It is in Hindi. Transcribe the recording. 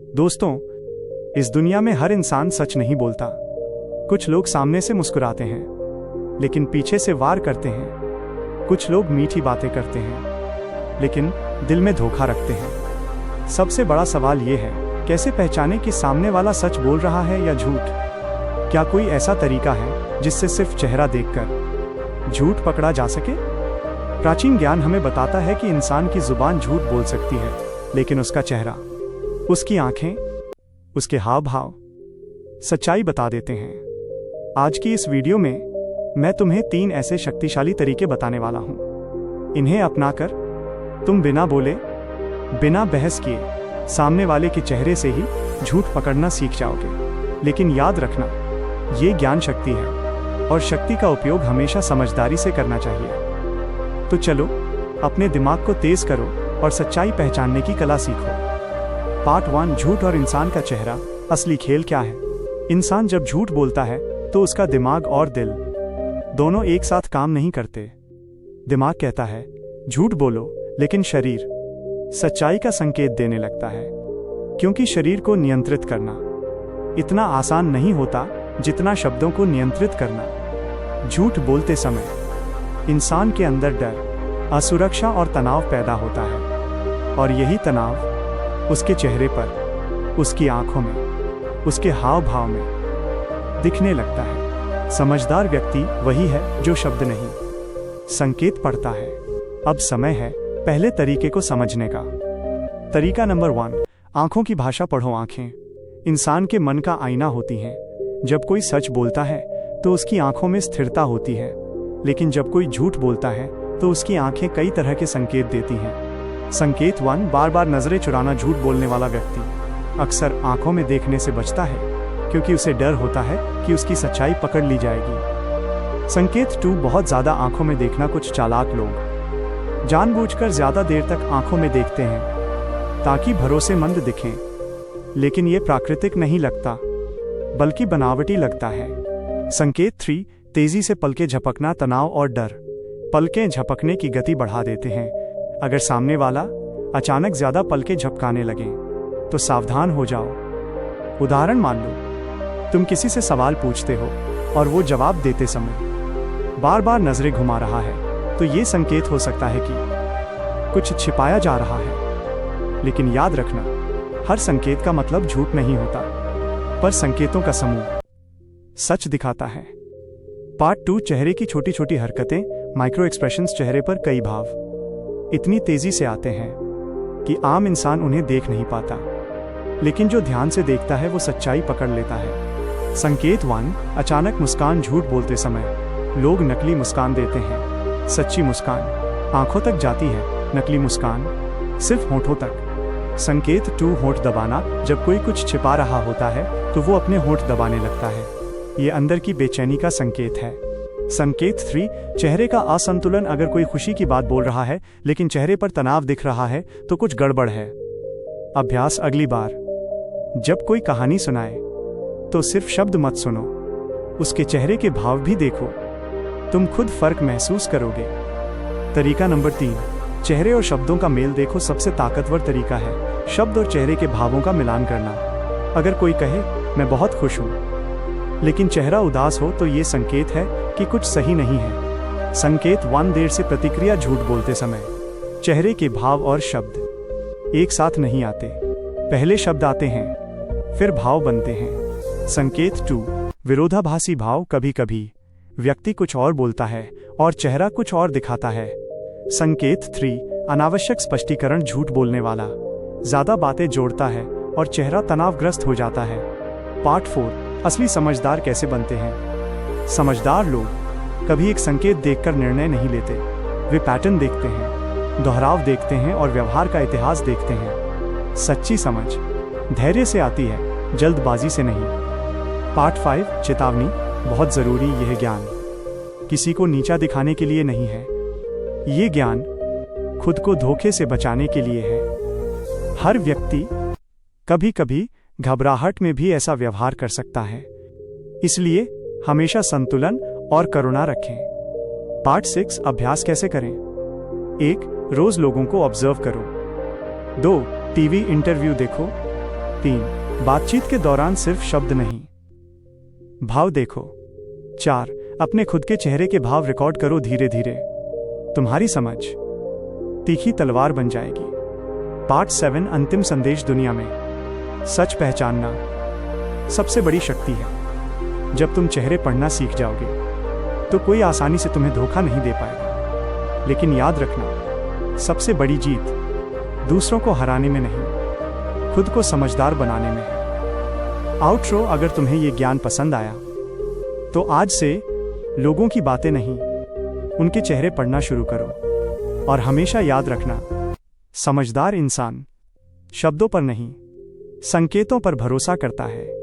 दोस्तों, इस दुनिया में हर इंसान सच नहीं बोलता। कुछ लोग सामने से मुस्कुराते हैं लेकिन पीछे से वार करते हैं। कुछ लोग मीठी बातें करते हैं लेकिन दिल में धोखा रखते हैं। सबसे बड़ा सवाल ये है, कैसे पहचाने कि सामने वाला सच बोल रहा है या झूठ? क्या कोई ऐसा तरीका है जिससे सिर्फ चेहरा देखकर झूठ पकड़ा जा सके? प्राचीन ज्ञान हमें बताता है कि इंसान की जुबान झूठ बोल सकती है, लेकिन उसका चेहरा, उसकी आंखें, उसके हाव भाव सच्चाई बता देते हैं। आज की इस वीडियो में मैं तुम्हें 3 ऐसे शक्तिशाली तरीके बताने वाला हूं। इन्हें अपनाकर तुम बिना बोले, बिना बहस किए सामने वाले के चेहरे से ही झूठ पकड़ना सीख जाओगे। लेकिन याद रखना, ये ज्ञान शक्ति है और शक्ति का उपयोग हमेशा समझदारी से करना चाहिए। तो चलो, अपने दिमाग को तेज करो और सच्चाई पहचानने की कला सीखो। पार्ट 1, झूठ और इंसान का चेहरा, असली खेल क्या है? इंसान जब झूठ बोलता है तो उसका दिमाग और दिल दोनों एक साथ काम नहीं करते। दिमाग कहता है झूठ बोलो, लेकिन शरीर सच्चाई का संकेत देने लगता है, क्योंकि शरीर को नियंत्रित करना इतना आसान नहीं होता जितना शब्दों को नियंत्रित करना। झूठ बोलते समय इंसान के अंदर डर, असुरक्षा और तनाव पैदा होता है, और यही तनाव उसके चेहरे पर, उसकी आंखों में, उसके हाव भाव में दिखने लगता है। समझदार व्यक्ति वही है जो शब्द नहीं, संकेत पढ़ता है। अब समय है पहले तरीके को समझने का। तरीका नंबर 1, आंखों की भाषा पढ़ो। आंखें इंसान के मन का आईना होती हैं। जब कोई सच बोलता है तो उसकी आंखों में स्थिरता होती है, लेकिन जब कोई झूठ बोलता है तो उसकी आंखें कई तरह के संकेत देती हैं। संकेत 1, बार बार नजरें चुराना। झूठ बोलने वाला व्यक्ति अक्सर आंखों में देखने से बचता है, क्योंकि उसे डर होता है कि उसकी सच्चाई पकड़ ली जाएगी। संकेत 2, बहुत ज्यादा आंखों में देखना। कुछ चालाक लोग जानबूझकर ज्यादा देर तक आंखों में देखते हैं ताकि भरोसेमंद दिखें, लेकिन ये प्राकृतिक नहीं लगता, बल्कि बनावटी लगता है। संकेत 3, तेजी से पलकें झपकना। तनाव और डर पलकें झपकने की गति बढ़ा देते हैं। अगर सामने वाला अचानक ज्यादा पलकें झपकाने लगे तो सावधान हो जाओ। उदाहरण मान लो, तुम किसी से सवाल पूछते हो और वो जवाब देते समय बार बार नजरें घुमा रहा है, तो ये संकेत हो सकता है कि कुछ छिपाया जा रहा है। लेकिन याद रखना, हर संकेत का मतलब झूठ नहीं होता, पर संकेतों का समूह सच दिखाता है। पार्ट 2, चेहरे की छोटी छोटी हरकतें, माइक्रो एक्सप्रेशंस। चेहरे पर कई भाव इतनी तेजी से आते हैं कि आम इंसान उन्हें देख नहीं पाता, लेकिन जो ध्यान से देखता है वो सच्चाई पकड़ लेता है। संकेत 1, अचानक मुस्कान। झूठ बोलते समय लोग नकली मुस्कान देते हैं। सच्ची मुस्कान आंखों तक जाती है, नकली मुस्कान सिर्फ होठों तक। संकेत 2, होंठ दबाना। जब कोई कुछ छिपा रहा होता है तो वो अपने होंठ दबाने लगता है। ये अंदर की बेचैनी का संकेत है। संकेत 3, चेहरे का असंतुलन। अगर कोई खुशी की बात बोल रहा है लेकिन चेहरे पर तनाव दिख रहा है तो कुछ गड़बड़ है। अभ्यास, अगली बार जब कोई कहानी सुनाए तो सिर्फ शब्द मत सुनो, उसके चेहरे के भाव भी देखो, तुम खुद फर्क महसूस करोगे। तरीका नंबर 3, चेहरे और शब्दों का मेल देखो। सबसे ताकतवर तरीका है शब्द और चेहरे के भावों का मिलान करना। अगर कोई कहे मैं बहुत खुश हूं, लेकिन चेहरा उदास हो, तो ये संकेत है कि कुछ सही नहीं है। संकेत 1, देर से प्रतिक्रिया। झूठ बोलते समय चेहरे के भाव और शब्द एक साथ नहीं आते, पहले शब्द आते हैं फिर भाव बनते हैं। संकेत 2, विरोधाभासी भाव। कभी कभी व्यक्ति कुछ और बोलता है और चेहरा कुछ और दिखाता है। संकेत 3, अनावश्यक स्पष्टीकरण। झूठ बोलने वाला ज्यादा बातें जोड़ता है और चेहरा तनावग्रस्त हो जाता है। पार्ट 4, असली समझदार कैसे बनते हैं? समझदार लोग कभी एक संकेत देखकर निर्णय नहीं लेते, वे पैटर्न देखते हैं, दोहराव देखते हैं और व्यवहार का इतिहास देखते हैं। सच्ची समझ धैर्य से आती है, जल्दबाजी से नहीं। पार्ट 5, चेतावनी। बहुत जरूरी, यह ज्ञान किसी को नीचा दिखाने के लिए नहीं है, ये ज्ञान खुद को धोखे से बचाने के लिए है। हर व्यक्ति कभी कभी घबराहट में भी ऐसा व्यवहार कर सकता है, इसलिए हमेशा संतुलन और करुणा रखें। पार्ट 6, अभ्यास कैसे करें? 1, रोज लोगों को ऑब्जर्व करो। 2, टीवी इंटरव्यू देखो। 3. बातचीत के दौरान सिर्फ शब्द नहीं, भाव देखो। 4. अपने खुद के चेहरे के भाव रिकॉर्ड करो धीरे धीरे। तुम्हारी समझ तीखी तलवार बन जाएगी। पार्ट 7 अंतिम संदेश। दुनिया में सच पहचानना सबसे बड़ी शक्ति है। जब तुम चेहरे पढ़ना सीख जाओगे तो कोई आसानी से तुम्हें धोखा नहीं दे पाएगा। लेकिन याद रखना, सबसे बड़ी जीत दूसरों को हराने में नहीं, खुद को समझदार बनाने में है। आउटरो। अगर तुम्हें ये ज्ञान पसंद आया तो आज से लोगों की बातें नहीं, उनके चेहरे पढ़ना शुरू करो। और हमेशा याद रखना, समझदार इंसान शब्दों पर नहीं, संकेतों पर भरोसा करता है।